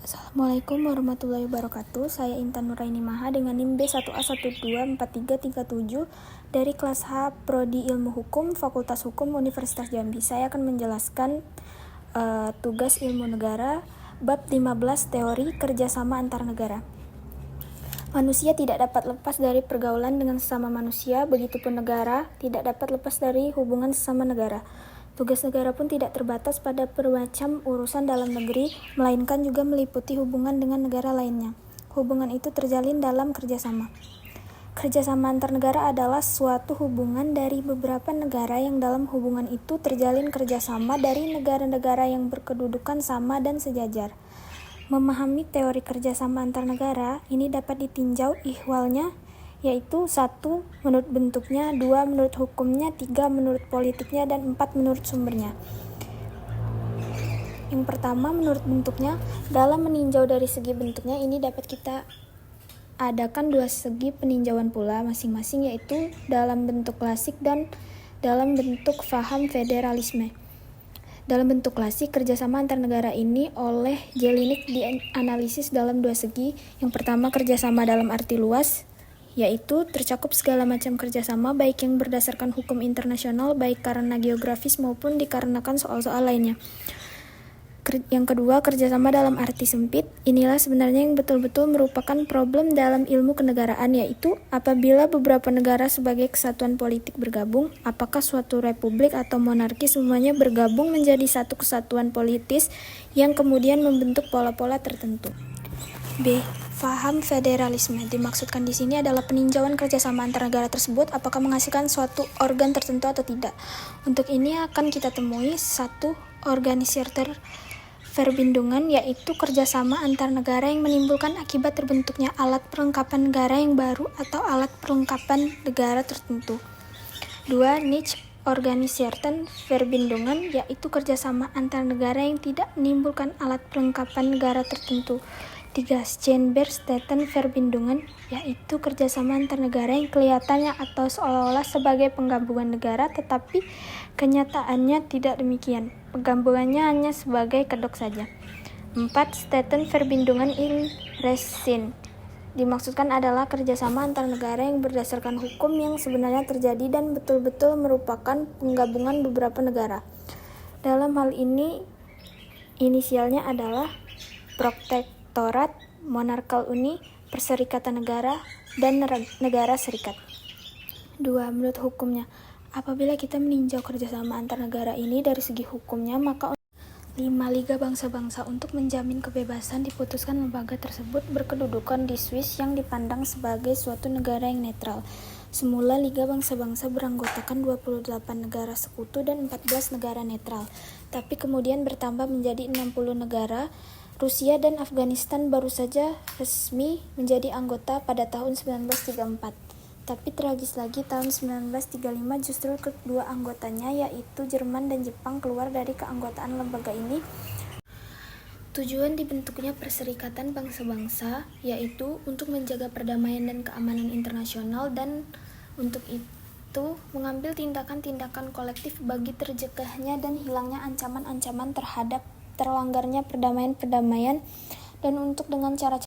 Assalamualaikum warahmatullahi wabarakatuh. Saya Intan Nuraini Maha dengan NIM B11A124337 dari kelas H Prodi Ilmu Hukum Fakultas Hukum Universitas Jambi. Saya akan menjelaskan tugas ilmu negara bab 15 teori kerjasama antar negara. Manusia tidak dapat lepas dari pergaulan dengan sesama manusia, begitupun negara tidak dapat lepas dari hubungan sesama negara. Tugas negara pun tidak terbatas pada bermacam urusan dalam negeri, melainkan juga meliputi hubungan dengan negara lainnya. Hubungan itu terjalin dalam kerjasama. Kerjasama antar negara adalah suatu hubungan dari beberapa negara yang dalam hubungan itu terjalin kerjasama dari negara-negara yang berkedudukan sama dan sejajar. Memahami teori kerjasama antar negara ini dapat ditinjau ihwalnya, yaitu 1. Menurut bentuknya, 2. Menurut hukumnya, 3. Menurut politiknya, dan 4. Menurut sumbernya. Yang pertama, menurut bentuknya. Dalam meninjau dari segi bentuknya, ini dapat kita adakan dua segi peninjauan pula masing-masing, yaitu dalam bentuk klasik dan dalam bentuk faham federalisme. Dalam bentuk klasik, kerjasama antar negara ini oleh Jelinek dianalisis dalam dua segi. Yang pertama, kerjasama dalam arti luas, yaitu tercakup segala macam kerjasama baik yang berdasarkan hukum internasional, baik karena geografis maupun dikarenakan soal-soal lainnya. Yang kedua, kerjasama dalam arti sempit. Inilah sebenarnya yang betul-betul merupakan problem dalam ilmu kenegaraan, yaitu apabila beberapa negara sebagai kesatuan politik bergabung, apakah suatu republik atau monarki semuanya bergabung menjadi satu kesatuan politis yang kemudian membentuk pola-pola tertentu. B. Faham federalisme. Dimaksudkan di sini adalah peninjauan kerjasama antar negara tersebut apakah menghasilkan suatu organ tertentu atau tidak. Untuk ini akan kita temui satu organisir verbindungan, yaitu kerjasama antar negara yang menimbulkan akibat terbentuknya alat perlengkapan negara yang baru atau alat perlengkapan negara tertentu. 2. Nicht organisierten verbindungan, yaitu kerjasama antar negara yang tidak menimbulkan alat perlengkapan negara tertentu. 3. Scheinbergsteten verbindungan, yaitu kerjasama antar negara yang kelihatannya atau seolah-olah sebagai penggabungan negara, tetapi kenyataannya tidak demikian. Penggabungannya hanya sebagai kedok saja. 4. Steten verbindungan in Resin. Dimaksudkan adalah kerjasama antar negara yang berdasarkan hukum yang sebenarnya terjadi dan betul-betul merupakan penggabungan beberapa negara. Dalam hal ini, inisialnya adalah Protektorat, Monarkal Uni, Perserikatan Negara, dan Negara Serikat. 2. Menurut hukumnya. Apabila kita meninjau kerjasama antar negara ini dari segi hukumnya, maka 5. Liga Bangsa-Bangsa untuk menjamin kebebasan diputuskan lembaga tersebut berkedudukan di Swiss yang dipandang sebagai suatu negara yang netral. Semula Liga Bangsa-Bangsa beranggotakan 28 negara sekutu dan 14 negara netral, tapi kemudian bertambah menjadi 60 negara. Rusia dan Afghanistan baru saja resmi menjadi anggota pada tahun 1934. Tapi tragis lagi, tahun 1935 justru kedua anggotanya, yaitu Jerman dan Jepang, keluar dari keanggotaan lembaga ini. Tujuan dibentuknya Perserikatan Bangsa-Bangsa yaitu untuk menjaga perdamaian dan keamanan internasional, dan untuk itu mengambil tindakan-tindakan kolektif bagi tercegahnya dan hilangnya ancaman-ancaman terhadap terlanggarnya perdamaian-perdamaian, dan untuk dengan cara